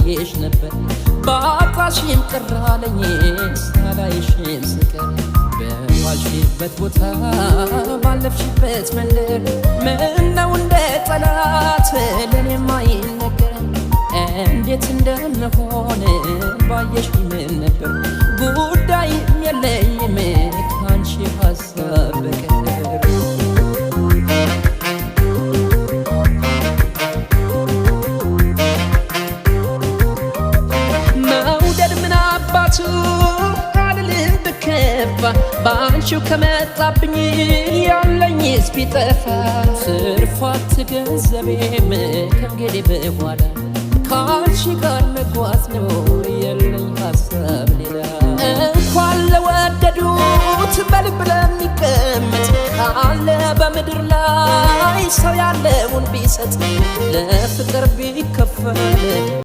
ፈልጌሽ ነበር ባጣሽም ቅር አለኝ ሳላይሽም ስቀር በዋልሽበት ቦታ ባለፍሽበት መንደር ምነው እንደ ጠላት ለኔም አይነገር እንዴት እንደምሆን ባየሽ ምን ነበር ጉዳይም የለኝም ካንቺ ሀሳብ በቀር መውደድ ምን አባቱ አልልም ብከፋ ባንቺው ከመጣብኝ ያለኝስ ቢጠፋ ትርፋት ገንዘቤም ከእንግዲህ በኋላ ካንቺ ጋር መጓዝ ነው የለኝ ሀሳብ ሌላ እንኳን ለወደዱት በልብ ለሚቀመጥ ካለ በምድር ላይ ሰው ያለውን ቢሰጥ ለፍቅር ቢከፈል